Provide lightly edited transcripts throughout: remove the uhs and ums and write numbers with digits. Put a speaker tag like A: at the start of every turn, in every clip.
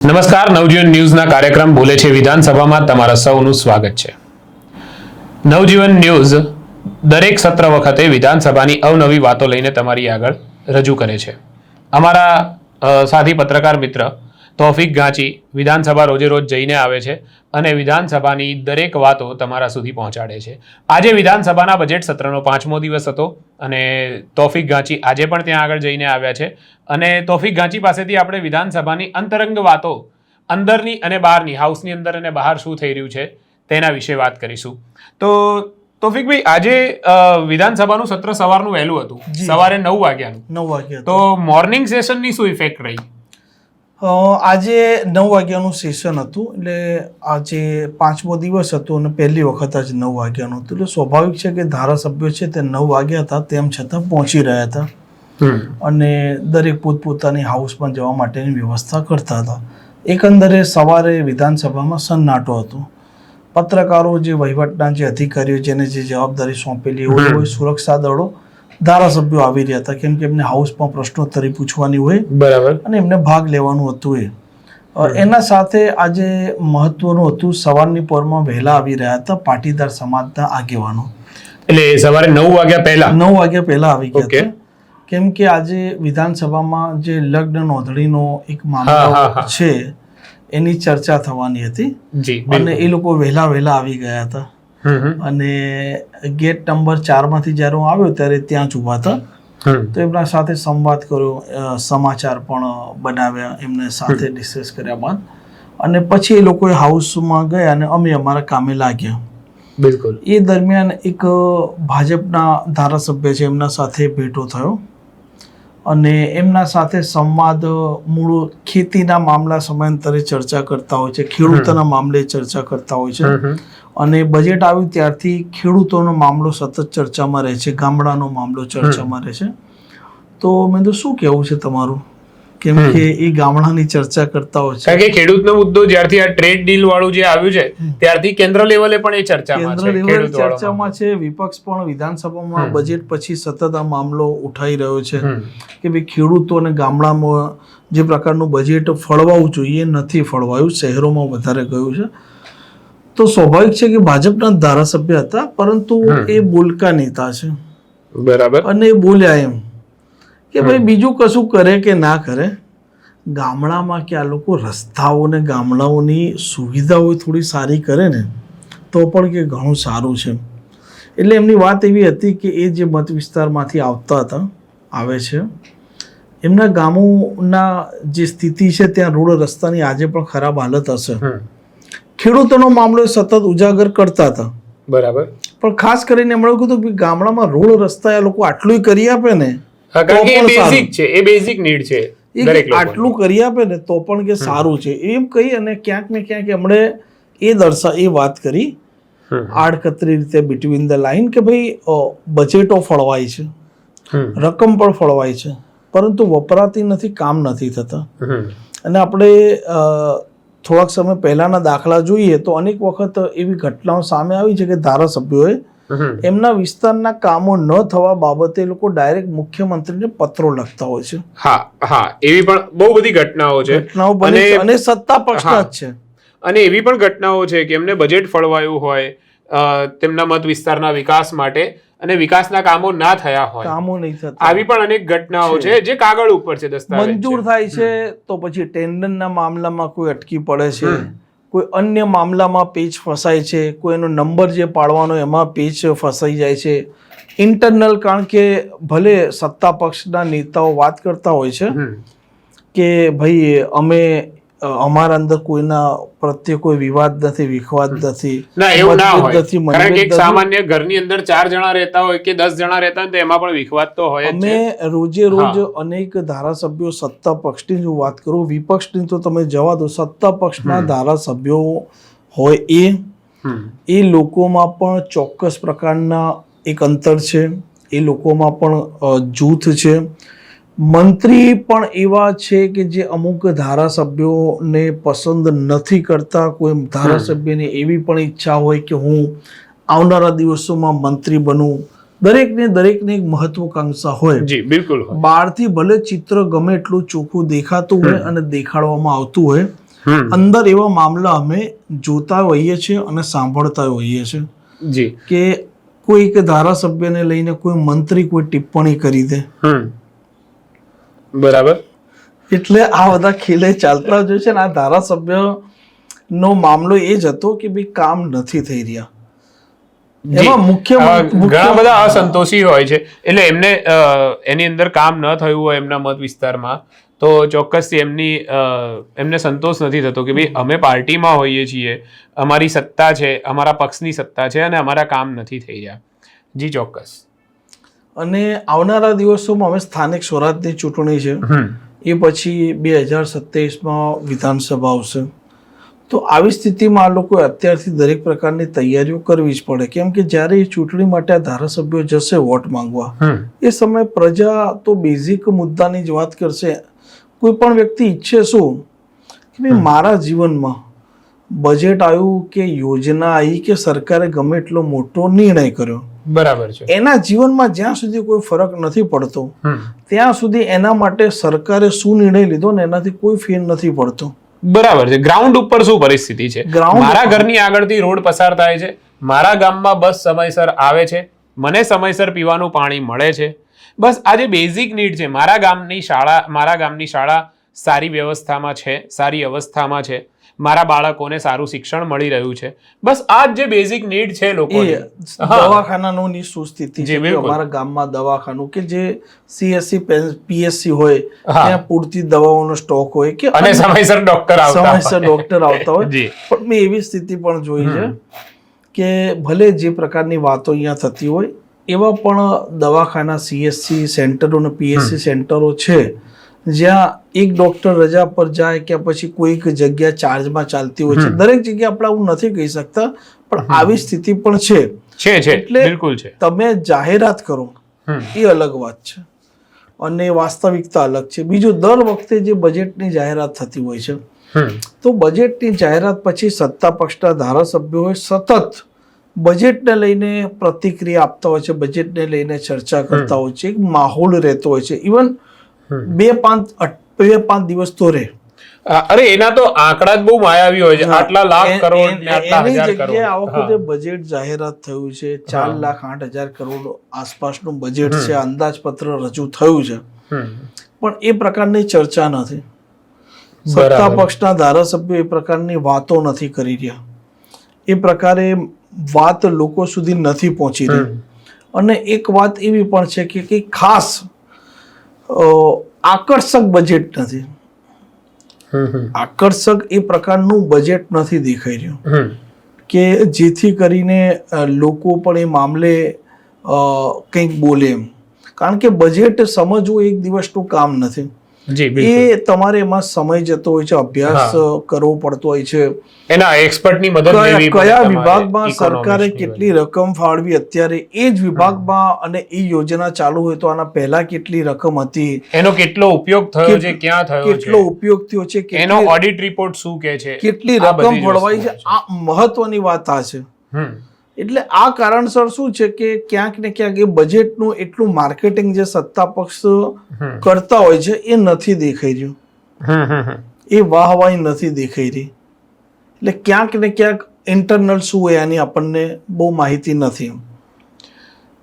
A: નમસ્કાર, નવજીવન ન્યૂઝના કાર્યક્રમ બોલે છે વિધાનસભામાં તમારા સૌનું સ્વાગત છે. નવજીવન ન્યૂઝ દરેક સત્ર વખતે વિધાનસભાની અવનવી વાતો લઈને તમારી આગળ રજૂ કરે છે. અમારા સાથી પત્રકાર મિત્ર તૌફિક ગાંચી વિધાનસભા રોજે રોજ જઈને આવે છે અને વિધાનસભાની દરેક વાતો તમારા સુધી પહોંચાડે છે. આજે વિધાનસભાના બજેટ સત્રનો 5મો દિવસ હતો અને તૌફિક ગાંચી આજે પણ ત્યાં આગળ જઈને આવ્યા છે અને તૌફિક ગાંચી પાસેથી આપણે વિધાનસભાની અંતરંગ વાતો અંદરની અને બહારની, હાઉસની અંદર અને બહાર શું થઈ રહ્યું છે તેના વિશે વાત કરીશું. તો તૌફિકભાઈ, આજે વિધાનસભાનું સત્ર સવારનું વહેલું હતું, સવારે 9 વાગ્યાનું.
B: 9 વાગ્યા.
A: તો મોર્નિંગ સેશનની શું ઇફેક્ટ રહી?
B: આજે 9 વાગ્યાનું સેશન હતું, એટલે આજે 5મો દિવસ હતો અને પહેલી વખત આજે 9 વાગ્યાનું હતું. એટલે સ્વાભાવિક છે કે ધારાસભ્યો છે તે 9 વાગ્યા હતા તેમ છતાં પહોંચી રહ્યા હતા અને દરેક પોતપોતાની હાઉસમાં જવા માટેની વ્યવસ્થા કરતા હતા. એકંદરે સવારે વિધાનસભામાં સન્નાટો હતો. પત્રકારો, જે વહીવટના જે અધિકારીઓ, જેને જે જવાબદારી સોંપેલી હોય, સુરક્ષા દળો, ધારાસભ્યો આવી રહ્યા હતા, કેમ કે એમને હાઉસમાં પ્રશ્નોત્તરી પૂછવાની હોય, બરાબર, અને એમને ભાગ લેવાનું હતું. એના સાથે આજે મહત્વનું હતું, સવારની પોરમાં વહેલા આવી રહ્યા હતા પાટીદાર સમાજના આગેવાનો.
A: એટલે સવારે 9 વાગ્યા પહેલા
B: 9 વાગ્યા પહેલા આવી ગયા હતા, કેમ કે આજે વિધાનસભામાં જે લગ્ન નોંધણીનો એક મામલો છે એની ચર્ચા થવાની હતી અને એ લોકો વહેલા આવી ગયા હતા. અને ગેટ નંબર 4 માંથી જ્યારે હું આવ્યો ત્યારે ત્યાં જ ઊભા હતા. તો એમના સાથે સંવાદ કર્યો, સમાચાર પણ બનાવ્યા, એમને સાથે ડિસ્કસ કર્યા બાદ અને પછી એ લોકોએ હાઉસમાં ગયા અને અમે અમારા કામે લાગ્યા.
A: બિલકુલ.
B: એ દરમિયાન એક ભાજપના ધારાસભ્ય છે, એમના સાથે ભેટો થયો અને એમના સાથે સંવાદ મૂળ ખેતીના મામલા સમયાંતરે ચર્ચા કરતા હોય છે, ખેડૂતોના મામલે ચર્ચા કરતા હોય છે અને બજેટ આવ્યું ત્યારથી ખેડૂતોનો મામલો સતત ચર્ચામાં રહે છે, ગામડાનો મામલો ચર્ચામાં રહે છે. તો મેં તો શું કહેવું છે તમારું, કેમ કે એ ગામડાની ચર્ચા કરતા હોય છે,
A: કારણ કે ખેડૂતનો મુદ્દો જ્યારથી આ ટ્રેડ ડીલ વાળું જે આવ્યું છે ત્યારથી કેન્દ્ર લેવલે પણ એ ચર્ચામાં
B: છે. વિપક્ષ પણ વિધાનસભામાં બજેટ પછી સતત આ મામલો ઉઠાઈ રહ્યો છે કે ભાઈ ખેડૂતો અને ગામડામાં જે પ્રકારનું બજેટ ફળવાવું જોઈએ નથી ફળવાયું, શહેરોમાં વધારે ગયું છે. તો સ્વાભાવિક છે કે ભાજપના ધારાસભ્ય હતા, પરંતુ એ બોલકા નેતા છે, બરાબર, અને એ બોલ્યા એમ કે ભાઈ બીજું કશું કરે કે ના કરે, ગામડામાં કે આ લોકો રસ્તાઓ ને ગામડાઓની સુવિધાઓ થોડી સારી કરે ને તો પણ કે ઘણું સારું છે. એટલે એમની વાત એવી હતી કે એ જે મત વિસ્તારમાંથી આવે છે, એમના ગામોના જે સ્થિતિ છે ત્યાં રોડ રસ્તાની આજે પણ ખરાબ હાલત હશે. ખેડૂતોનો મામલો સતત ઉજાગર કરતા હતા, બરાબર, પણ ખાસ કરીને એમણે કીધું કે ગામડામાં રોડ રસ્તા એ લોકો આટલું કરી આપે ને, આટલું કરી આપે ને તો પણ કે સારું છે, એમ કહી અને ક્યાંક ને ક્યાંક એમણે એ વાત કરી આડકતરી રીતે બિટવીન ધ લાઈન કે ભાઈ બજેટો ફળવાય છે, રકમ પણ ફળવાય છે, પરંતુ વપરાતી નથી, કામ નથી થતા. અને આપણે થોડાક સમય પહેલાના દાખલા જોઈએ તો અનેક વખત એવી ઘટનાઓ સામે આવી છે કે ધારાસભ્યોએ એમના વિસ્તારના કામો ન થવા બાબતે લોકો ડાયરેક્ટ મુખ્યમંત્રીને પત્રો લખતા હોય છે.
A: એવી પણ બહુ બધી ઘટનાઓ
B: બને છે અને સત્તા પક્ષના જ છે.
A: અને એવી પણ ઘટનાઓ છે કે એમને બજેટ ફળવાયું હોય તેમના મત વિસ્તારના વિકાસ માટે અને વિકાસના કામો ના થયા હોય,
B: કામો નહીં થતા,
A: આવી પણ અનેક ઘટનાઓ છે જે કાગળ ઉપર છે, દસ્તાવેજ
B: મંજૂર થાય છે તો પછી ટેન્ડરના મામલામાં કોઈ અટકી પડે છે, કોઈ અન્ય મામલામાં પેચ ફસાય છે, કોઈનો નંબર જે પાડવાનો એમાં પેચ ફસાઈ જાય છે ઇન્ટરનલ. કારણ કે ભલે સત્તા પક્ષના નેતાઓ વાત કરતા હોય છે કે ભાઈ અમે અમારા અંદર કોઈના પ્રત્યે કોઈ વિવાદ નથી, વિખવાદ નથી,
A: કારણ કે સામાન્ય ઘરની અંદર 4 જણા રહેતા હોય કે 10 જણા રહેતા હોય તો એમાં પણ વિખવાદ તો હોય.
B: અમે રોજે રોજ અનેક ધારાસભ્યો, સત્તા પક્ષની જો વાત કરું, વિપક્ષની તો તમે જવા દો, સત્તા પક્ષના ધારાસભ્યો હોય એ લોકોમાં પણ ચોક્કસ પ્રકારના એક અંતર છે, એ લોકોમાં પણ જૂથ છે. મંત્રી પણ એવા છે કે જે અમુક ધારાસભ્યોને પસંદ નથી કરતા, કોઈ ધારાસભ્યને એવી પણ ઈચ્છા હોય કે હું આવનારા દિવસોમાં મંત્રી બનું. દરેકને એક મહત્વકાંક્ષા હોય.
A: જી બિલકુલ.
B: બહારથી ભલે ચિત્ર ગમે એટલું ચોખ્ખું દેખાતું હોય અને દેખાડવામાં આવતું હોય, અંદર એવા મામલા અમે જોતા હોઈએ છીએ અને સાંભળતા હોઈએ છીએ
A: જી
B: કે કોઈક ધારાસભ્યને લઈને કોઈ મંત્રી કોઈ ટિપ્પણી કરી દે,
A: બરાબર.
B: એટલે આ બધા ખેલે ચાલતા જ હોય છે. ને આ ધારાસભ્ય નો મામલો એ જ હતો કે ભાઈ કામ નથી થઈ રહ્યા. એમાં
A: ઘણા બધા અસંતોષી હોય છે, એટલે એમને એની અંદર કામ ન થયું હોય એમના મત વિસ્તારમાં તો ચોક્કસથી એમને સંતોષ નથી થતો કે ભાઈ અમે પાર્ટીમાં હોઈએ છીએ, અમારી સત્તા છે, અમારા પક્ષની સત્તા છે અને અમારા કામ નથી થઈ રહ્યા. જી ચોક્કસ.
B: અને આવનારા દિવસોમાં હવે સ્થાનિક સ્વરાજની ચૂંટણી છે, એ પછી 2027માં વિધાનસભા આવશે. તો આવી સ્થિતિમાં આ લોકોએ અત્યારથી દરેક પ્રકારની તૈયારીઓ કરવી જ પડે, કેમ કે જ્યારે એ ચૂંટણી માટે આ ધારાસભ્યો જશે વોટ માંગવા, એ સમયે પ્રજા તો બેઝિક મુદ્દાની જ વાત કરશે. કોઈ પણ વ્યક્તિ ઈચ્છે શું કે ભાઈ મારા જીવનમાં બજેટ આવ્યું કે યોજના આવી કે સરકારે ગમે એટલો મોટો નિર્ણય કર્યો,
A: બરાબર છે,
B: એના જીવનમાં જ્યાં સુધી કોઈ ફરક નથી પડતો ત્યાં સુધી એના માટે સરકારે શું નિર્ણય લીધો ને એનાથી કોઈ ફેર નથી પડતો.
A: બરાબર છે. ગ્રાઉન્ડ ઉપર શું પરિસ્થિતિ છે? મારા ઘરની આગળથી રોડ પસાર થાય છે, મારા ગામમાં બસ સમયસર આવે છે, મને સમયસર પીવાનું પાણી મળે છે, બસ આ જે બેઝિક નીડ છે. મારા ગામની શાળા સારી વ્યવસ્થામાં છે, સારી અવસ્થામાં છે, મારા બાળકોને સારું શિક્ષણ મળી રહ્યું છે, બસ આ જે બેઝિક નીડ છે લોકોની.
B: દવાખાનાની શું સ્થિતિ છે? અમારા ગામમાં દવાખાનું કે જે CSC PSC હોય ત્યાં પૂરતી દવાઓનો સ્ટોક હોય કે
A: અને સમયસર ડોક્ટર આવતા
B: હોય. પણ મેં એવી સ્થિતિ પણ જોઈ છે કે ભલે જે પ્રકારની વાતો અહીંયા થતી હોય એવા પણ દવાખાના CSC સેન્ટરો અને PSC સેન્ટરો છે જ્યાં એક ડોક્ટર રજા પર જાય કે પછી કોઈક જગ્યા ચાર્જમાં ચાલતી હોય છે. દરેક જગ્યા આપણે આવું નથી કહી શકતા, પણ આવી સ્થિતિ પણ છે. એટલે
A: બિલકુલ છે.
B: તમે જાહેરાત કરો એ અલગ વાત છે અને વાસ્તવિકતા અલગ છે. બીજું, દર વખતે જે બજેટની જાહેરાત થતી હોય છે તો બજેટની જાહેરાત પછી સત્તા પક્ષના ધારાસભ્યોએ સતત બજેટને લઈને પ્રતિક્રિયા આપતા હોય છે, બજેટને લઈને ચર્ચા કરતા હોય છે, એક માહોલ રહેતો હોય છે. ઇવન 2-5 દિવસ તો રહે.
A: અરે એના તો આંકડા જ બહુ માયાવી હોય છે, આટલા લાખ કરોડ ને આટલા હજાર કરોડ.
B: આ વખતે બજેટ જાહેરાત થયું છે 4,08,000 કરોડ આસપાસનું બજેટ છે, અંદાજપત્ર રજૂ થયું છે, પણ એ પ્રકારની ચર્ચા નથી. સત્તા પક્ષના ધારાસભ્યો એ પ્રકારની વાતો નથી કરી રહ્યા, એ પ્રકારે વાત લોકો સુધી નથી પહોંચી રહી. અને એક વાત એવી પણ છે કે કંઈ ખાસ આકર્ષક બજેટ નથી. આકર્ષક એ પ્રકારનું બજેટ નથી દેખાઈ રહ્યું કે જેથી કરીને લોકો પણ એ મામલે કંઈક બોલે એમ. કારણ કે બજેટ સમજવું એક દિવસનું કામ નથી. એ તમારે એમાં સમય જતો હોય છે, અભ્યાસ કરવો પડતો હોય છે,
A: એના એક્સપર્ટની મદદ લેવી પડે.
B: કયા વિભાગમાં સરકારે કેટલી રકમ ફાળવી અત્યારે એ જ વિભાગમાં, અને એ યોજના ચાલુ હોય તો આના પહેલા કેટલી રકમ હતી,
A: એનો કેટલો ઉપયોગ થયો છે, ક્યાં થયો છે,
B: કેટલો ઉપયોગ થયો છે,
A: એનો ઓડિટ રિપોર્ટ શું કહે છે,
B: કેટલી રકમ ફળવાઈ છે. આ મહત્વની વાત આ છે. એટલે આ કારણસર શું છે કે ક્યાંક ને ક્યાંક એ બજેટનું એટલું માર્કેટિંગ જે સત્તા પક્ષ કરતા હોય છે એ નથી દેખાઈ રહ્યું, એ વાહવાહી નથી દેખાઈ રહી. એટલે ક્યાંક ને ક્યાંક ઇન્ટરનલ શું હોય એની આપણને બહુ માહિતી નથી.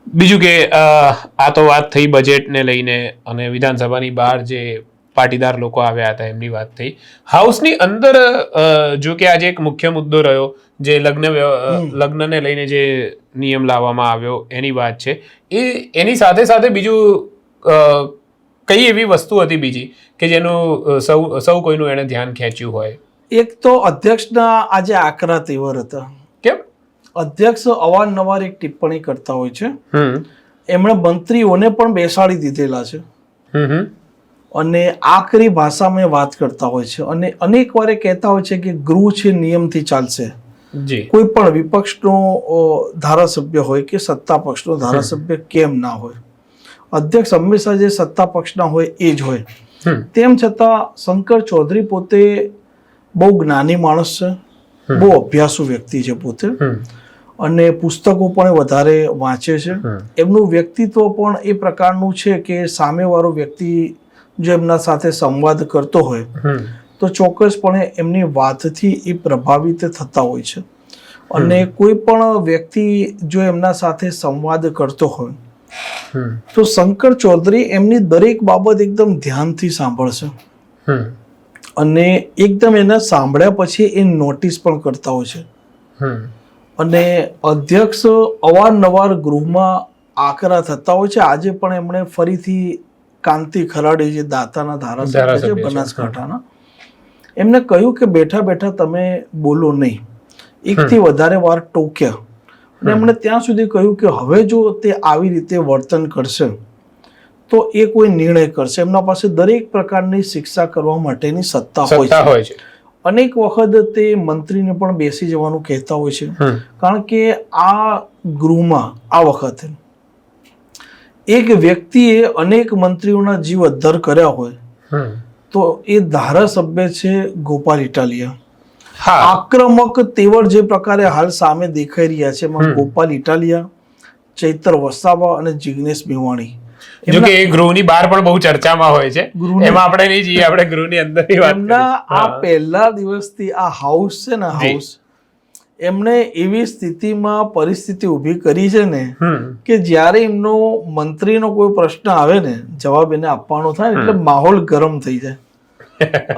A: બીજું કે આ તો વાત થઈ બજેટને લઈને, અને વિધાનસભાની બહાર જે પાટીદાર લોકો આવ્યા હતા એમની વાત થઈ. હાઉસની અંદર જો કે આજે એક મુખ્ય મુદ્દો રહ્યો જે લગ્નને લઈને જે નિયમ લાવવામાં આવ્યો એની વાત છે. એની સાથે સાથે બીજું કઈ એવી વસ્તુ હતી બીજી કે જેનું સૌ કોઈનું એને ધ્યાન ખેંચ્યું હોય?
B: એક તો અધ્યક્ષના આજે આકરા તેવર હતા.
A: કેમ?
B: અધ્યક્ષ અવારનવાર એક ટિપ્પણી કરતા હોય છે, એમણે મંત્રીઓને પણ બેસાડી દીધેલા છે અને આકરી ભાષામાં વાત કરતા હોય છે, અને અનેક વાર કહેતા હોય છે કે ગૃહ છે નિયમથી ચાલશે. કોઈ પણ વિપક્ષનો ધારાસભ્ય હોય કે સત્તા પક્ષનો ધારાસભ્ય કેમ ના હોય, અધ્યક્ષ હંમેશા જે સત્તા પક્ષના હોય એ જ હોય. તેમ છતાં શંકર ચૌધરી પોતે બહુ જ્ઞાની માણસ છે, બહુ અભ્યાસુ વ્યક્તિ છે પોતે, અને પુસ્તકો પણ વધારે વાંચે છે. એમનું વ્યક્તિત્વ પણ એ પ્રકારનું છે કે સામેવાળો વ્યક્તિ જો એમના સાથે સંવાદ કરતો હોય તો ચોક્કસપણે એમની વાતથી એ પ્રભાવિત થતા હોય છે. અને કોઈ પણ વ્યક્તિ જો એમના સાથે સંવાદ કરતો હોય તો શંકર ચૌધરી એમની દરેક બાબત એકદમ ધ્યાનથી સાંભળશે અને એકદમ એને સાંભળ્યા પછી એ નોટિસ પણ કરતા હોય છે. અને અધ્યક્ષ અવારનવાર ગૃહમાં આકરા થતા હોય છે. આજે પણ એમણે ફરીથી કાંતિ ખરાડે જે દાતાના ધારાસભ્ય છે બનાસકાંઠાના, એમને કહ્યું કે બેઠા બેઠા તમે બોલો નહીં. એકથી વધારે વાર ટોક્યા અને એમણે ત્યાં સુધી કહ્યું કે હવે જો તે આવી રીતે વર્તન કરશે તો એ કોઈ નિર્ણય કરશે. એમના પાસે દરેક પ્રકારની શિક્ષા કરવા માટેની સત્તા હોય છે. અનેક વખત તે મંત્રીને પણ બેસી જવાનું કહેતા હોય છે, કારણ કે આ ગૃહમાં આ વખતે એક વ્યક્તિએ અનેક મંત્રીઓના જીવ અદ્ધર કર્યા હોય તો એ ધારાસભ્ય છે ગોપાલ ઇટાલિયા. આક્રમક તેવર જે પ્રકારે હાલ સામે દેખાઈ રહ્યા છે એમાં ગોપાલ ઇટાલિયા, ચૈતર વસાવા અને જિગ્નેશ મેવાણી.
A: જો કે એ ગૃહની બહાર પણ બહુ ચર્ચામાં હોય છે, એમાં આપણે નહીં જઈએ, આપણે ગૃહની અંદરની વાત કરીએ.
B: એમના આ પહેલા દિવસથી આ હાઉસ છે ને, હાઉસ એમને એવી સ્થિતિમાં પરિસ્થિતિ ઊભી કરી છે ને કે જ્યારે એમનો મંત્રીનો કોઈ પ્રશ્ન આવે ને, જવાબ એને આપવાનો થાય એટલે માહોલ ગરમ થઈ જાય.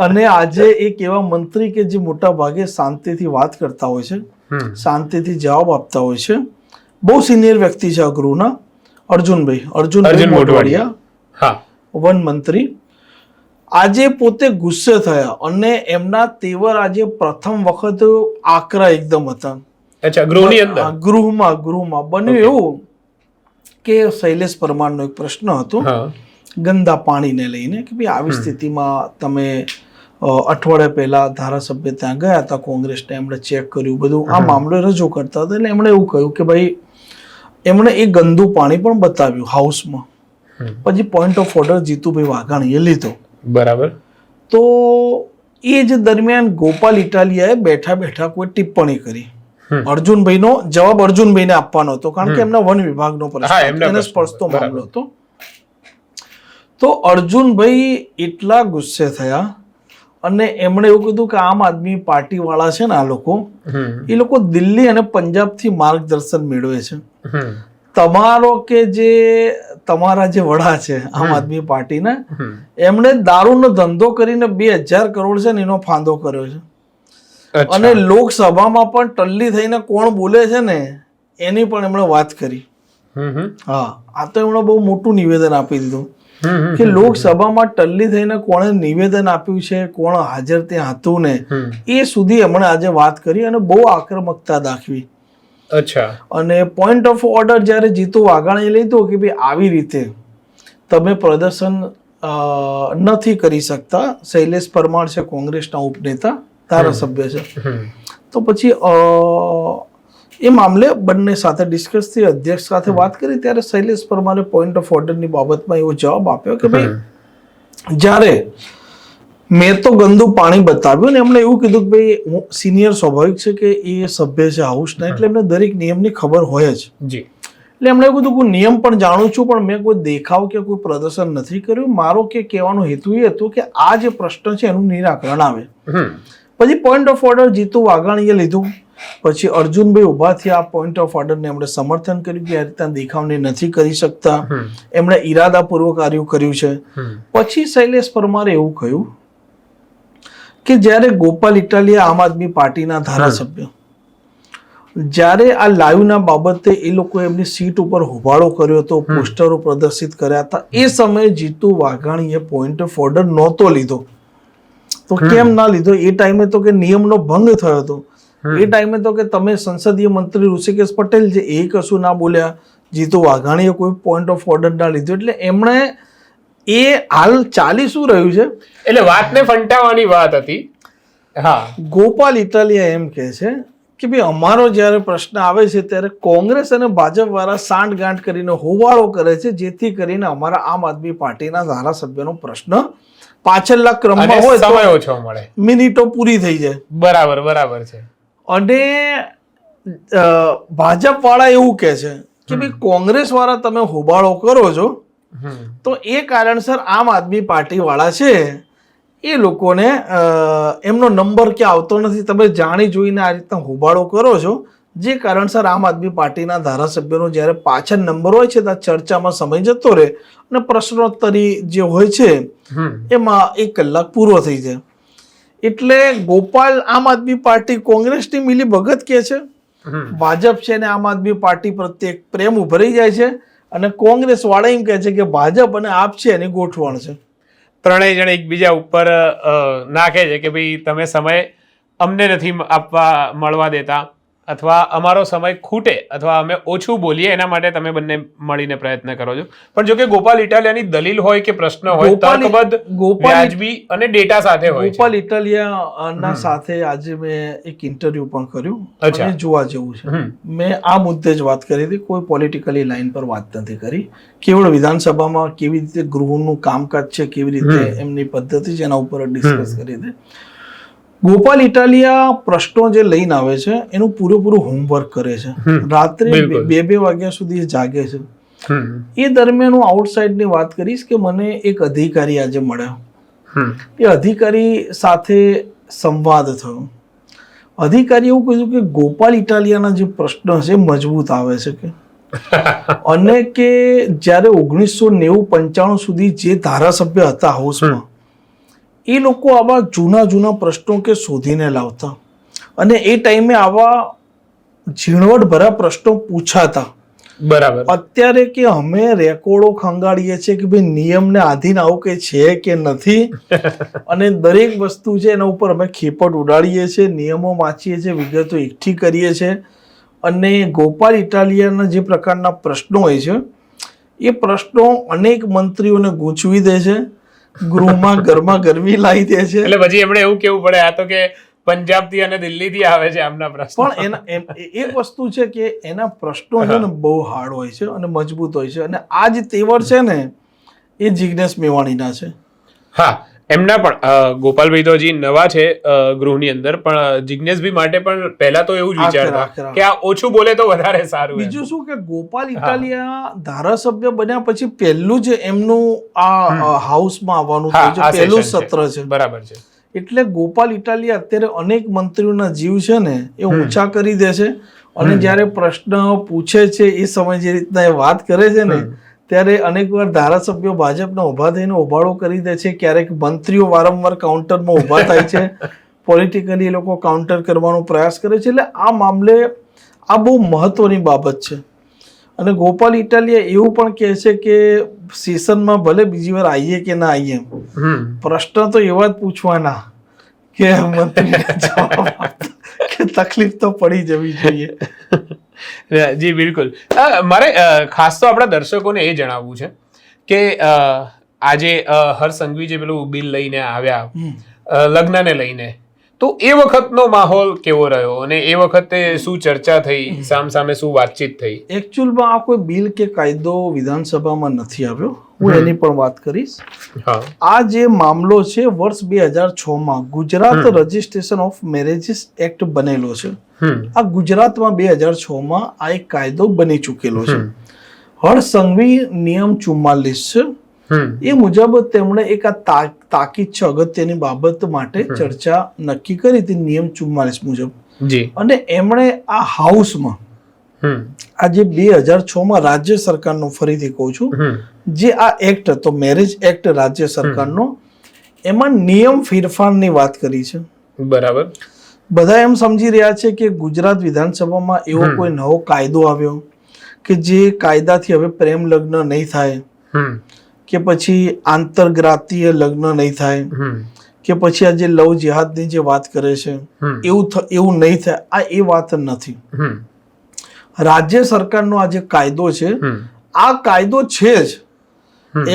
B: અને આજે એક એવા મંત્રી કે જે મોટા ભાગે શાંતિથી વાત કરતા હોય છે, શાંતિથી જવાબ આપતા હોય છે, બહુ સિનિયર વ્યક્તિ છે આ ગૃહના, અર્જુનભાઈ મોઢવાડિયા, વન મંત્રી, આજે પોતે ગુસ્સે થયા અને એમના તેવર આજે પ્રથમ વખત આકરા એકદમ હતા. ગૃહમાં બન્યું એવું કે શૈલેષ પરમારનો એક પ્રશ્ન હતો ગંદા પાણીને લઈને કે ભાઈ આવી સ્થિતિમાં તમે અઠવાડિયા પહેલા ધારાસભ્ય ત્યાં ગયા હતા કોંગ્રેસને, એમણે ચેક કર્યું બધું, આ મામલો રજૂ કરતા હતા એટલે એમણે એવું કહ્યું કે ભાઈ એમણે એ ગંદુ પાણી પણ બતાવ્યું હાઉસમાં. પછી પોઈન્ટ ઓફ ઓર્ડર જીતુભાઈ વાઘાણીએ લીધો.
A: બરાબર.
B: તો એ જ દરમિયાન ગોપાલ ઇટાલિયાએ બેઠા બેઠા કોઈ ટિપ્પણી કરી. અર્જુનભાઈનો જવાબ અર્જુનભાઈને આપવાનો હતો, કારણ કે એમના વન વિભાગનો પ્રશ્ન એને સ્પર્શતો મામલો હતો. તો અર્જુનભાઈ એટલા ગુસ્સે થયા અને એમણે એવું કીધું કે આમ આદમી પાર્ટી વાળા છે ને આ લોકો, એ લોકો દિલ્હી અને પંજાબથી માર્ગદર્શન મેળવે છે. તમારો કે જે તમારા જે વડા છે આમ આદમી પાર્ટીના, એમણે દારૂનો ધંધો કરીને 2000 કરોડ છે ને એનો ફાંદો કર્યો છે. અને લોકસભામાં પણ ટલ્લી થઈને કોણ બોલે છે ને એની પણ એમણે વાત કરી. આ તો એમણે બહુ મોટું નિવેદન આપી દીધું કે લોકસભામાં ટલ્લી થઈને કોણે નિવેદન આપ્યું છે, કોણ હાજર ત્યાં હતું ને એ સુધી એમણે આજે વાત કરી અને બહુ આક્રમકતા દાખવી. અને પોઈન્ટ ઓફ ઓર્ડર જ્યારે જીતુ વાઘાણીએ લીધો કે ભાઈ આવી રીતે તમે પ્રદર્શન નથી કરી શકતા, શૈલેષ પરમાર છે કોંગ્રેસના ઉપનેતા ધારાસભ્ય છે, તો પછી એ મામલે બંને સાથે ડિસ્કસ થઈ, અધ્યક્ષ સાથે વાત કરી ત્યારે શૈલેષ પરમારે પોઈન્ટ ઓફ ઓર્ડરની બાબતમાં એવો જવાબ આપ્યો કે ભાઈ જ્યારે મેં તો ગંદુ પાણી બતાવ્યું ને એમણે એવું કીધું કે ભાઈ હું સિનિયર સ્વાભાવિક છે કે એ સભ્ય છે હાઉસના એટલે એમને દરેક નિયમની ખબર હોય જ. એટલે એમણે એવું કીધું હું નિયમ પણ જાણું છું પણ મેં કોઈ દેખાવ કે કોઈ પ્રદર્શન નથી કર્યું. મારો કે કહેવાનો હેતુ એ હતો કે આ જે પ્રશ્ન છે એનું નિરાકરણ આવે. પછી પોઈન્ટ ઓફ ઓર્ડર જીતુ વાઘાણીએ લીધું. પછી અર્જુનભાઈ ઉભા થયા, પોઈન્ટ ઓફ ઓર્ડરને એમણે સમર્થન કર્યું કે આ રીતના દેખાવને નથી કરી શકતા, એમણે ઈરાદાપૂર્વક આર્યું કર્યું છે. પછી શૈલેષ પરમારે એવું કહ્યું કે જ્યારે ગોપાલ ઇટાલિયા આમ આદમી પાર્ટીના ધારાસભ્ય જ્યારે આ લાઈવના બાબતે એ લોકો એમની સીટ ઉપર હોબાળો કર્યો હતો, પોસ્ટરો પ્રદર્શિત કર્યા હતા, એ સમયે જીતુ વાઘાણીએ પોઈન્ટ ઓફ ઓર્ડર નહોતો લીધો. તો કેમ ના લીધો? એ ટાઈમે તો કે નિયમનો ભંગ થયો હતો. એ ટાઈમે તો કે તમે સંસદીય મંત્રી ઋષિકેશ પટેલ છે એ કશું ના બોલ્યા, જીતુ વાઘાણીએ કોઈ પોઈન્ટ ઓફ ઓર્ડર ના લીધો. એટલે એમણે એ હાલ ચાલી શું રહ્યું છે
A: એટલે વાતને ફંટાવાની વાત હતી.
B: ગોપાલ ઇટાલિયા એમ કહે છે કે ભાઈ અમારો જ્યારે પ્રશ્ન આવે છે ત્યારે કોંગ્રેસ અને ભાજપ વાળા સાંઠગાંઠ કરીને હોવાળો કરે છે જેથી કરીને અમારા આમ આદમી પાર્ટીના ધારાસભ્યનો પ્રશ્ન પાછળના ક્રમમાં હોય સમય ઓછો મળે, મિનિટો પૂરી થઈ જાય.
A: બરાબર છે.
B: અને ભાજપ વાળા એવું કહે છે કે ભાઈ કોંગ્રેસ વાળા તમે હોબાળો કરો છો તો એ કારણસર આમ આદમી પાર્ટી વાળા છે એ લોકોને એમનો નંબર ક્યાં આવતો નથી. તમે જાણી જોઈને આ રીતના હોબાળો કરો છો, જે કારણસર આમ આદમી પાર્ટીના ધારાસભ્યોનો જ્યારે પાછળ નંબર હોય છે ત્યાં ચર્ચામાં સમય જતો રહે અને પ્રશ્નોત્તરી જે હોય છે એમાં 1 કલાક પૂરો થઈ જાય. એટલે ગોપાલ આમ આદમી પાર્ટી કોંગ્રેસની મિલી ભગત કે છે, ભાજપ છે ને આમ આદમી પાર્ટી પ્રત્યે પ્રેમ ઉભરાઈ જાય છે, અને કોંગ્રેસ વાળા એમ કહે છે કે ભાજપ અને આપ છે એની ગોઠવણ છે.
A: ત્રણેય જણ એકબીજા ઉપર નાખે છે કે ભાઈ તમે સમય અમને નથી મળવા દેતા, અથવા અમારો સમય ખૂટે અથવા અમે ઓછું બોલીએ એના માટે તમે બંને મળીને પ્રયત્ન કરો છો. પણ જો કે ગોપાલ ઇટાલિયાની દલિલ હોય કે પ્રશ્ન હોય તર્કબદ્ધ, વ્યાજબી અને ડેટા સાથે હોય.
B: ગોપાલ ઇટાલિયાના સાથે આજે મેં એક ઇન્ટરવ્યુ પણ કર્યું અને જોવા જેવું છે. મેં આ મુદ્દે જ વાત કરી હતી, કોઈ પોલિટિકલી લાઈન પર વાત નથી કરી. કેવળ વિધાનસભામાં કેવી રીતે ગૃહનું કામકાજ છે, કેવી રીતે એમની પદ્ધતિ છે એના ઉપર ડિસ્કસ કરી હતી. ગોપાલ ઇટાલિયા પ્રશ્નો જે લઈને આવે છે એનું પૂરેપૂરું હોમવર્ક કરે છે. રાત્રે 2 વાગ્યા સુધી જાગે છે. એ દરમિયાન હું આઉટસાઇડની વાત કરીશ કે મને એક અધિકારી આજે મળ્યો. એ અધિકારી સાથે સંવાદ થયો. અધિકારી એવું કહ્યું કે ગોપાલ ઇટાલિયાના જે પ્રશ્નો છે મજબૂત આવે છે કે અને કે જ્યારે 1990-95 સુધી જે ધારાસભ્ય હતા હાઉસમાં, એ લોકો આવા જૂના પ્રશ્નો કે શોધીને લાવતા અને એ ટાઈમે આવા ઝીણવટભરા પ્રશ્નો પૂછાતા.
A: બરાબર.
B: અત્યારે કે અમે રેકોર્ડો ખંગાડીએ છીએ કે ભાઈ નિયમને આધીન આવું કઈ છે કે નથી, અને દરેક વસ્તુ છે એના ઉપર અમે ખેપટ ઉડાડીએ છીએ, નિયમો વાંચીએ છીએ, વિગતો એકઠી કરીએ છીએ. અને ગોપાલ ઇટાલિયાના જે પ્રકારના પ્રશ્નો હોય છે એ પ્રશ્નો અનેક મંત્રીઓને ગૂંચવી દે છે, ગૃહમાં ગરમી લાવી દે છે.
A: એટલે પછી એમણે એવું કેવું પડે આ તો કે પંજાબ થી અને દિલ્હી થી આવે છે આમના પ્રશ્નો.
B: પણ એના એક વસ્તુ છે કે એના પ્રશ્નો છે ને બહુ હાર્ડ હોય છે અને મજબૂત હોય છે. અને આ જે તેવર છે ને એ જિગ્નેશ મેવાણીના છે.
A: હા, એમના પણ ગોપાલભાઈ તો હજી નવા છે ગૃહની અંદર, પણ જિગ્નેશભાઈ માટે પણ પહેલા તો એવું જ વિચારતા કે આ ઓછું બોલે તો વધારે સારું.
B: બીજું શું કે ગોપાલ ઇટાલિયા ધારાસભ્ય બન્યા પછી પહેલું જ એમનું આ હાઉસમાં આવવાનું પહેલું સત્ર છે.
A: બરાબર છે.
B: એટલે ગોપાલ ઇટાલિયા અત્યારે અનેક મંત્રીઓના જીવ છે ને એ ઊંચા કરી દે છે. અને જ્યારે પ્રશ્ન પૂછે છે એ સમય જે રીતના એ વાત કરે છે ને ત્યારે અનેકવાર ધારાસભ્યો ભાજપના ઉભા થઈને ઉભાડો કરી દે છે. ક્યારેક મંત્રીઓ વારંવાર કાઉન્ટરમાં ઉભા થાય છે, પોલિટિકલી એ લોકો કાઉન્ટર કરવાનો પ્રયાસ કરે છે. એટલે આ મામલે આ બહુ મહત્વની બાબત છે. અને ગોપાલ ઇટાલિયા એવું પણ કહે છે કે સેશનમાં ભલે બીજી વાર આવીએ કે ના આવીએ, પ્રશ્ન તો એવા જ પૂછવાના કે મંત્રીને જવાબ કે તકલીફ તો પડી જવી જોઈએ.
A: જી બિલકુલ. મારે ખાસ તો આપણા દર્શકોને એ જણાવવું છે કે આજે હર્ષ સંઘવી જે પેલું બિલ લઈને આવ્યા લગ્નને લઈને, તો એ વખતનો માહોલ કેવો રહ્યો અને એ વખતે શું ચર્ચા થઈ, સામસામે શું વાતચીત થઈ?
B: એકચ્યુઅલમાં આ કોઈ બિલ કે કાયદો વિધાનસભામાં નથી આવ્યો, હું એની પણ વાત કરીશ. આ જે મામલો છે વર્ષ 2006માં Gujarat registration of marriages act બનેલો છે. આ ગુજરાતમાં 2006માં આ એક કાયદો બની ચૂકેલો છે. હર્ષ સંઘવી નિયમ 44 છે એ મુજબ તેમણે એક આ તાકીદ છે અગત્યની બાબત માટે ચર્ચા નક્કી કરી હતી નિયમ 44 મુજબ. અને એમણે આ હાઉસમાં આ જે 2006માં રાજ્ય સરકારનો, ફરીથી કહું છું, જે આ એક્ટ હતો મેરેજ એક્ટ રાજ્ય સરકારનો, એમાં નિયમ ફેરફારની વાત કરી છે.
A: બરાબર.
B: બધા એમ સમજી રહ્યા છે કે ગુજરાત વિધાનસભામાં એવો કોઈ નવો કાયદો આવ્યો કે જે કાયદાથી હવે પ્રેમ લગ્ન નહીં થાય, કે પછી આંતરગ્રાતીય લગ્ન નહીં થાય, કે પછી આ જે લવ જેહાદની જે વાત કરે છે એવું નહીં થાય. આ એ વાત નથી. રાજ્ય સરકારનો આ જે કાયદો છે આ કાયદો છે જ,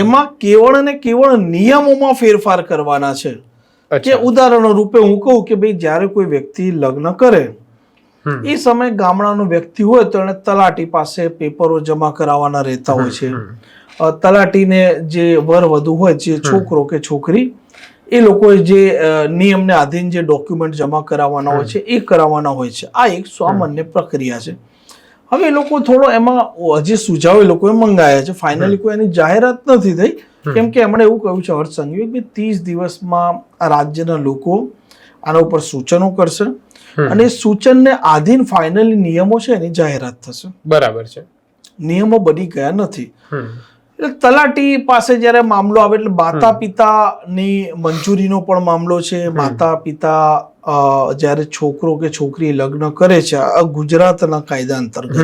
B: એમાં કેવળ ને કેવળ નિયમોમાં ફેરફાર કરવાના છે. કે ઉદાહરણ રૂપે હું કહું કે ભાઈ જ્યારે કોઈ વ્યક્તિ લગ્ન કરે એ સમયે ગામડાનો વ્યક્તિ હોય તો એને તલાટી પાસે પેપરો જમા કરાવવાના રહેતા હોય છે. તલાટીને જે વર વધુ હોય, જે છોકરો કે છોકરી, એ લોકોએ જે નિયમને આધીન જે ડોક્યુમેન્ટ જમા કરાવવાના હોય છે એ કરાવવાના હોય છે. આ એક સામાન્ય પ્રક્રિયા છે. હવે એ લોકો થોડો એમાં હજી સુઝાવ એ લોકોએ મંગાયા છે, ફાઇનલી કોઈ એની જાહેરાત નથી થઈ, કેમ કે એમણે એવું કહ્યું છે હર્ષ સંઘવી કે 30 દિવસમાં આ રાજ્યના લોકો આના ઉપર સૂચનો કરશે અને સૂચનને આધીન ફાઇનલી નિયમો છે એની જાહેરાત થશે.
A: બરાબર છે.
B: નિયમો બની ગયા નથી. એટલે તલાટી પાસે જ્યારે મામલો આવે એટલે માતા પિતાની મંજૂરીનો પણ મામલો છે. માતા પિતા જ્યારે છોકરો કે છોકરી લગ્ન કરે છે આ ગુજરાતના કાયદા અંતર્ગત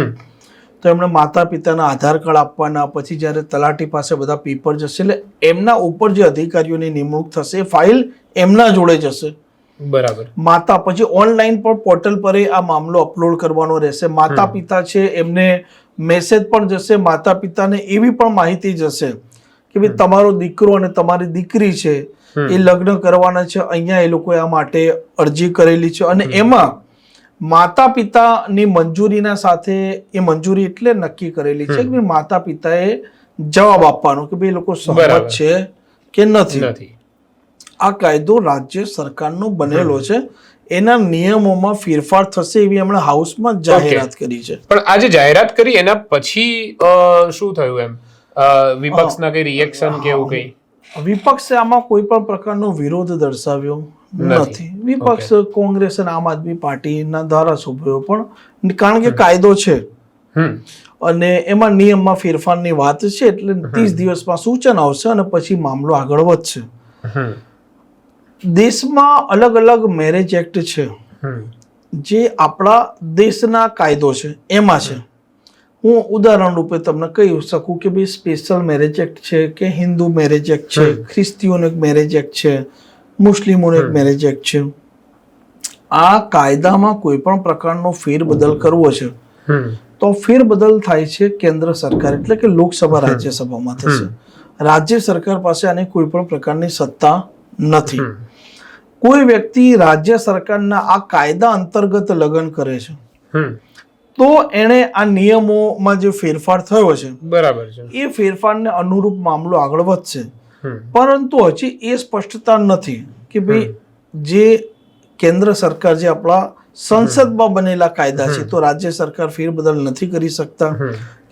B: તો એમણે માતા પિતાના આધાર કાર્ડ આપવાના, પછી જ્યારે તલાટી પાસે બધા પેપર જશે એટલે એમના ઉપર જે અધિકારીઓની નિમણૂક થશે એ ફાઇલ એમના જોડે જશે.
A: બરાબર.
B: માતા પછી ઓનલાઈન પણ પોર્ટલ પર આ મામલો અપલોડ કરવાનો રહેશે. માતા પિતા છે એમને મેસેજ પણ જશે, માતા પિતાને એવી પણ માહિતી જશે કે ભાઈ તમારો દીકરો અને તમારી દીકરી છે એ લગ્ન કરવાના છે, અહીંયા એ લોકોએ આ માટે અરજી કરેલી છે અને એમાં માતા પિતાની મંજૂરીના સાથે એ મંજૂરી એટલે નક્કી કરેલી છે કે માતા પિતાએ જવાબ આપવાનો કે ભાઈ લોકો સહમત છે કે નથી. આ કાયદો રાજ્ય સરકારનો બનેલો છે, એના નિયમોમાં ફેરફાર થશે એવી હમણાં હાઉસમાં જાહેરાત કરી છે.
A: પણ આજે જાહેરાત કરી એના પછી શું થયું એમ વિપક્ષના કઈ રિએક્શન કે એવું કઈ?
B: વિપક્ષે આમાં કોઈ પણ પ્રકારનો વિરોધ દર્શાવ્યો નથી. વિપક્ષ કોંગ્રેસ અને આમ આદમી પાર્ટીના ધારાસભ્યો પણ, કારણ કે કાયદો છે અને એમાં નિયમમાં ફેરફારની વાત છે એટલે 30 દિવસમાં સૂચન આવશે અને પછી મામલો આગળ વધશે. દેશમાં અલગ અલગ મેરેજ એક્ટ છે જે આપણા દેશના કાયદો છે એમાં છે. હું ઉદાહરણ રૂપે તમને કહી શકું કે ભાઈ સ્પેશિયલ મેરેજ એક્ટ છે કે હિન્દુ મેરેજ એક્ટ છે, ખ્રિસ્તીઓનો એક મેરેજ એક્ટ છે, મુસ્લિમોનો એક મેરેજ એક્ટ છે. આ કાયદામાં કોઈ પણ પ્રકારનો ફેરબદલ કરવો છે તો ફેરબદલ થાય છે કેન્દ્ર સરકાર એટલે કે લોકસભા રાજ્યસભામાં થશે. રાજ્ય સરકાર પાસે આની કોઈ પણ પ્રકારની સત્તા નથી. કોઈ વ્યક્તિ રાજ્ય સરકારના આ કાયદા અંતર્ગત લગ્ન કરે છે તો એને આ નિયમોમાં જે ફેરફાર થયો છે
A: બરાબર છે
B: એ ફેરફારને અનુરૂપ મામલો આગળ વધશે. પરંતુ હજી એ સ્પષ્ટતા નથી કે ભાઈ જે કેન્દ્ર સરકાર જે આપણા સંસદમાં બનેલા કાયદા છે તો રાજ્ય સરકાર ફેરબદલ નથી કરી શકતા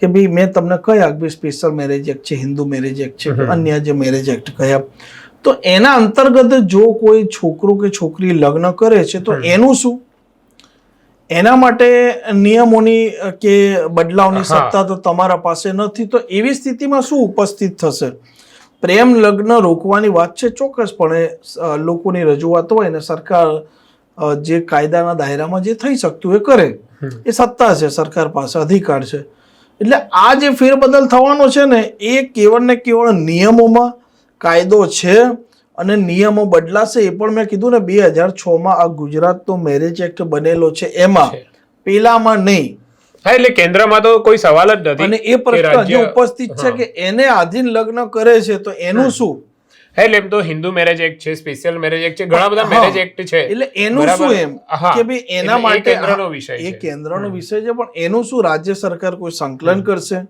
B: કે ભાઈ મેં તમને કહ્યા કે સ્પેશિયલ મેરેજ એક્ટ છે, હિન્દુ મેરેજ એક્ટ છે, અન્ય જે મેરેજ એક્ટ કહ્યા તો એના અંતર્ગત જો કોઈ છોકરો કે છોકરી લગ્ન કરે છે તો એનું શું? એના માટે નિયમોની કે બદલાવની સત્તા તો તમારા પાસે નથી. તો એવી સ્થિતિમાં શું ઉપસ્થિત થશે? પ્રેમ લગ્ન રોકવાની વાત છે, ચોક્કસપણે લોકોની રજૂઆત હોય ને સરકાર જે કાયદાના દાયરામાં જે થઈ શકતું એ કરે, એ સત્તા છે, સરકાર પાસે અધિકાર છે. એટલે આ જે ફેરબદલ થવાનો છે ને એ કેવળ ને કેવળ નિયમોમાં કાયદો છે અને નિયમો બદલાશે. એ પણ મેં કીધું ને 2006માં આ ગુજરાતનો મેરેજ એક્ટ બનેલો છે એમાં, પેલામાં નહીં.
A: એટલે કેન્દ્રમાં તો કોઈ સવાલ જ નથી.
B: અને એ પ્રશ્ન જે ઉપસ્થિત છે કે એને આધીન લગ્ન કરે છે તો એનું શું?
A: એટલે એમ તો હિન્દુ મેરેજ એક્ટ છે, સ્પેશિયલ મેરેજ એક્ટ છે, ઘણા બધા મેરેજ એક્ટ છે.
B: એટલે એનું શું એમ કે ભાઈ એના માટે
A: કેન્દ્રનો વિષય છે,
B: એ કેન્દ્રનો વિષય છે પણ એનું શું રાજ્ય સરકાર કોઈ સંકલન કરશે?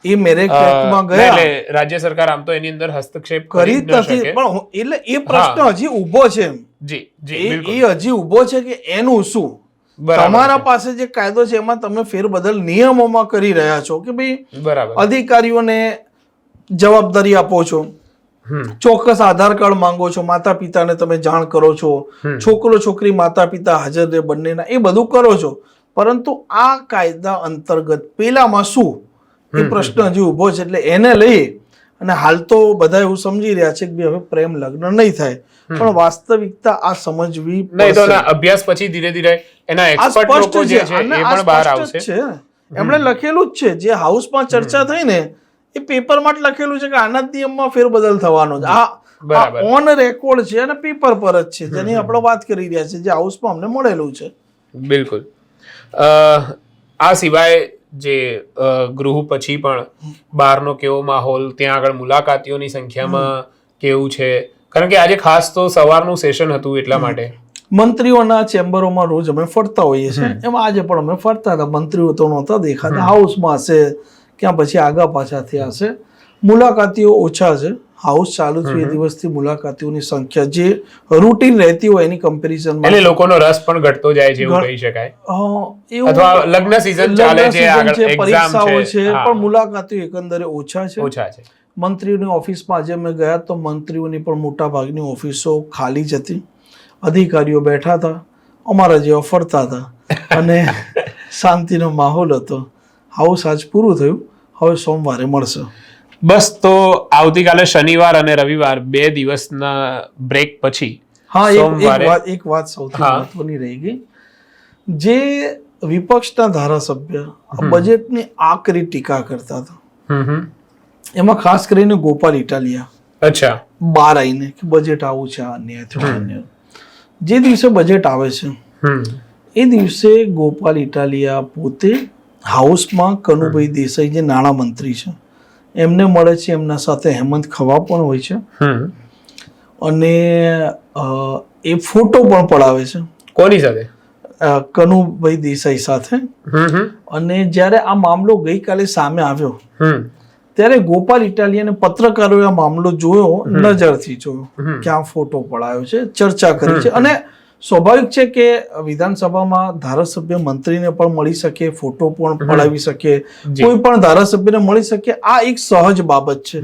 B: એ મેરેજ એક્ટમાં ગયા
A: એટલે રાજ્ય સરકાર આમ તો એની અંદર હસ્તક્ષેપ
B: કરી જ નથી. પણ એટલે એ પ્રશ્ન હજી ઊભો છે એમ.
A: જી જી
B: એ હજી ઊભો છે કે એનું શું? તમારા પાસે જે કાયદો છે એમાં તમે ફેરબદલ નિયમોમાં કરી રહ્યા છો કે ભાઈ અધિકારીઓને જવાબદારી આપો છો, ચોક્કસ આધાર કાર્ડ માંગો છો, માતા પિતાને તમે જાણ કરો છો, છોકરો છોકરી માતા પિતા હાજર રહે બંનેના, એ બધું કરો છો. પરંતુ આ કાયદા અંતર્ગત પેલામાં શું એ પ્રશ્ન હજી ઉભો છે. એટલે એને લઈ અને હાલ તો બધા એવું સમજી રહ્યા છે કે હવે પ્રેમ લગ્ન નહીં થાય, પણ વાસ્તવિકતા આ સમજવી
A: પડશે. અભ્યાસ પછી ધીરે ધીરે એના એક્સપર્ટ લોકો જે છે એ પણ બહાર આવશે.
B: એમણે લખેલું જ છે, જે હાઉસમાં ચર્ચા થઈ ને એ પેપરમાં જ લખેલું છે કે આના નિયમમાં ફેરબદલ થવાનો છે. આ ઓન રેકોર્ડ છે અને પેપર પર જ છે જેની આપણે વાત કરી રહ્યા છે, જે હાઉસમાં અમને મળેલું છે.
A: બિલકુલ. આ સિવાય જે ગૃહ પછી પણ બહારનો કેવો માહોલ, ત્યાં આગળ મુલાકાતીઓની સંખ્યામાં કેવું છે? કારણ કે આજે ખાસ તો સવારનું સેશન હતું એટલા માટે
B: મંત્રીઓના ચેમ્બરોમાં રોજ અમે ફરતા હોઈએ છીએ, એમાં આજે પણ અમે ફરતા હતા. મંત્રીઓ તો નહોતા દેખાતા, હાઉસમાં હશે ક્યાં પછી આગા પાછા થયા હશે. મુલાકાતીઓ ઓછા છે. હાઉસ ચાલુ છે એ દિવસથી મુલાકાતીઓની સંખ્યા જે રૂટીન રહેતી હોય એની કમ્પેરિઝનમાં
A: એટલે લોકોનો રસ પણ ઘટતો જાય છે એવું કહી શકાય. અથવા લગ્ન સીઝન ચાલે છે, આગળ એક્ઝામ છે,
B: પણ મુલાકાતીઓ એકંદરે ઓછા છે. મંત્રીઓની ઓફિસમાં આજે અમે ગયા તો મંત્રીઓની પણ મોટા ભાગની ઓફિસો ખાલી જ હતી, અધિકારીઓ બેઠા હતા, અમારા જેવા ફરતા હતા અને શાંતિનો માહોલ હતો. હાઉસ આજ પૂરું થયું, હવે સોમવારે મળશે.
A: બસ, તો આવતીકાલે શનિવાર અને રવિવાર 2 દિવસના બ્રેક પછી
B: હા,
A: સોમવારે
B: એક વાત સૌથી મહત્વની રહી ગઈ. જે વિપક્ષના ધારાસભ્ય બજેટની આકરી ટીકા કરતા હતા, એમાં ખાસ કરીને ગોપાલ ઇટાલિયા
A: અચ્છા
B: બહાર આવીને કે બજેટ આવું છે, અન્યાય થયો, અન્યાય. જે દિવસે બજેટ આવે છે એ દિવસે ગોપાલ ઇટાલિયા પોતે હાઉસમાં કનુભાઈ દેસાઈ જે નાણાં મંત્રી છે એમને મળે છે, એમના સાથે હેમંત ખવા પણ હોય છે અને એ ફોટો પણ પડાવે છે.
A: કોની સાથે?
B: કનુભાઈ દેસાઈ સાથે. અને જ્યારે આ મામલો ગઈકાલે સામે આવ્યો ત્યારે ગોપાલ ઇટાલિયાને પત્રકારોએ આ મામલો જોયો, નજરથી જોયો કે આ ફોટો પડાયો છે, ચર્ચા કરી છે. અને સ્વાભાવિક છે કે વિધાનસભામાં ધારાસભ્ય મંત્રીને પણ મળી શકે, ફોટો પણ પડાવી શકે, કોઈ પણ ધારાસભ્યને મળી શકે. આ એક સહજ બાબત છે,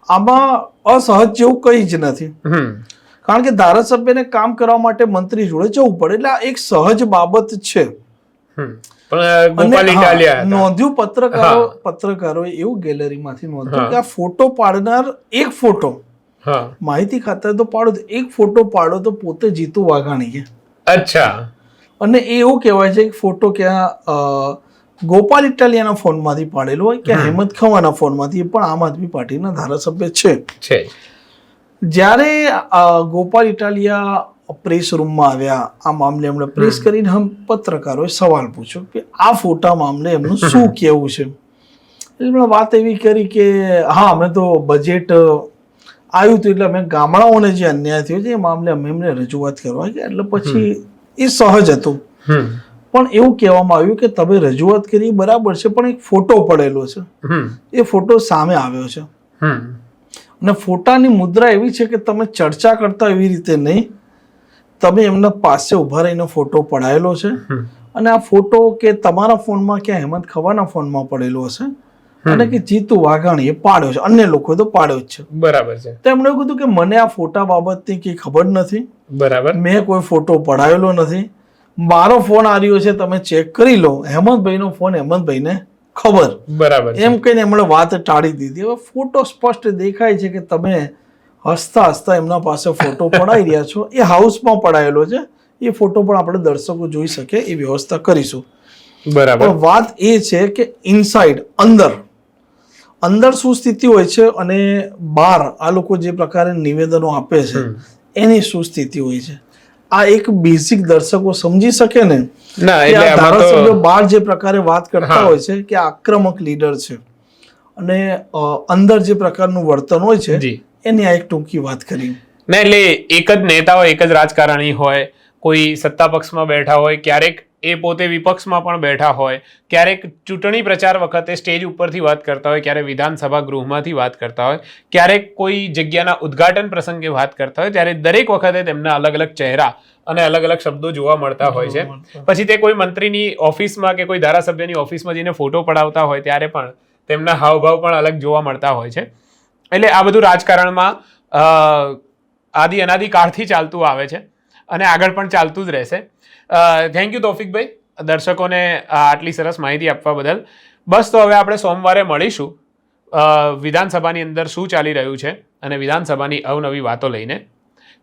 B: આમાં અસહજ જેવું કંઈ જ નથી. કારણ કે ધારાસભ્યને કામ કરવા માટે મંત્રી જોડે જવું પડે, એટલે આ એક સહજ બાબત છે. નોંધ્યું પત્રકારોએ એવું ગેલેરીમાંથી નોંધ્યું કે આ ફોટો પાડનાર એક ફોટો માહિતી ખાતા તો પાડો, એક ફોટો પાડો તો પોતે જીતુ વાઘાણી.
A: અચ્છા.
B: અને એ એવું કહેવાય છે કે ફોટો ક્યાં ગોપાલ ઇટાલિયાના ફોનમાંથી પાડેલો હોય કે હેમંત ખવાના ફોનમાંથી, એ પણ આમ આદમી પાર્ટીના ધારાસભ્ય છે. જ્યારે ગોપાલ ઇટાલિયા પ્રેસ રૂમમાં આવ્યા, આ મામલે એમણે પ્રેસ કરીને પત્રકારોએ સવાલ પૂછ્યો કે આ ફોટા મામલે એમનું શું કહેવું છે. એમણે વાત એવી કરી કે હા, અમે તો બજેટ આવ્યું હતું એટલે અમે ગામડાઓને જે અન્યાય થયો છે એ મામલે અમે એમને રજૂઆત કરવા ગયા, એટલે પછી એ સહજ હતું. પણ એવું કહેવામાં આવ્યું કે તમે રજૂઆત કરી બરાબર છે, પણ એક ફોટો પડેલો છે, એ ફોટો સામે આવ્યો છે અને ફોટાની મુદ્રા એવી છે કે તમે ચર્ચા કરતા એવી રીતે નહીં, તમે એમના પાસે ઉભા રહીને ફોટો પડાયેલો છે અને આ ફોટો કે તમારા ફોનમાં કે હેમંત ખવાના ફોનમાં પડેલો હશે અને કે જીતુ વાઘાણીએ પાડ્યો છે, અન્ય લોકોએ તો પાડ્યો જ છે.
A: બરાબર છે.
B: તો એમણે કીધું કે મને આ ફોટા બાબતની કઈ ખબર નથી,
A: બરાબર, મેં
B: કોઈ ફોટો પડાયેલો નથી, મારો ફોન આવ્યો છે, તમે ચેક કરી લો, હેમંતભાઈનો ફોન હેમંતભાઈને ખબર. બરાબર, એમ કહીને એમણે વાત ટાળી દીધી. હવે ફોટો સ્પષ્ટ દેખાય છે કે તમે હસતા હસતા એમના પાસે ફોટો પડાવી રહ્યા છો, એ હાઉસમાં પડાયેલો છે, એ ફોટો પણ આપણે દર્શકો જોઈ શકે એ વ્યવસ્થા કરીશું. બરાબર. પણ વાત એ છે કે ઇનસાઇડ અંદર શું સ્થિતિ હોય છે અને બહાર આ લોકો જે પ્રકારે નિવેદનો આપે છે એની શું સ્થિતિ હોય છે, આ એક બેઝિક દર્શકો સમજી શકે ને. ધારાસભ્યો બહાર જે પ્રકારે વાત કરતા હોય છે કે આક્રમક લીડર છે અને અંદર જે પ્રકારનું વર્તન હોય છે એની આ એક ટૂંકી વાત કરી.
A: ના, એટલે એક જ નેતા હોય, એક જ રાજકારણી હોય, કોઈ સત્તા પક્ષમાં બેઠા હોય, ક્યારેક એ પોતે વિપક્ષમાં પણ બેઠા હોય, ક્યારેક ચૂંટણી પ્રચાર વખતે સ્ટેજ ઉપરથી વાત કરતા હોય, ક્યારેક વિધાનસભા ગૃહમાંથી વાત કરતા હોય, ક્યારેક કોઈ જગ્યાના ઉદ્ઘાટન પ્રસંગે વાત કરતા હોય, ત્યારે દરેક વખતે તેમના અલગ અલગ ચહેરા અને અલગ અલગ શબ્દો જોવા મળતા હોય છે. પછી તે કોઈ મંત્રીની ઓફિસમાં કે કોઈ ધારાસભ્યની ઓફિસમાં જઈને ફોટો પડાવતા હોય ત્યારે પણ તેમના હાવભાવ પણ અલગ જોવા મળતા હોય છે. એટલે આ બધું રાજકારણમાં આદિ અનાદિ કાળથી ચાલતું આવે છે અને આગળ પણ ચાલતું જ રહેશે. થેન્ક યુ તૌફિકભાઈ, દર્શકોને આટલી સરસ માહિતી આપવા બદલ. બસ, તો હવે આપણે સોમવારે મળીશું વિધાનસભાની અંદર શું ચાલી રહ્યું છે અને વિધાનસભાની અવનવી વાતો લઈને.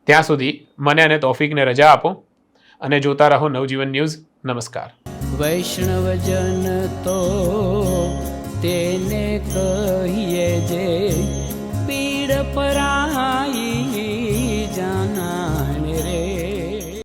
A: ત્યાં સુધી મને અને તૌફિકને રજા આપો અને જોતા રહો નવજીવન ન્યૂઝ. નમસ્કાર.
C: વૈષ્ણવજન તો તેને કહીએ જે પીડ પરા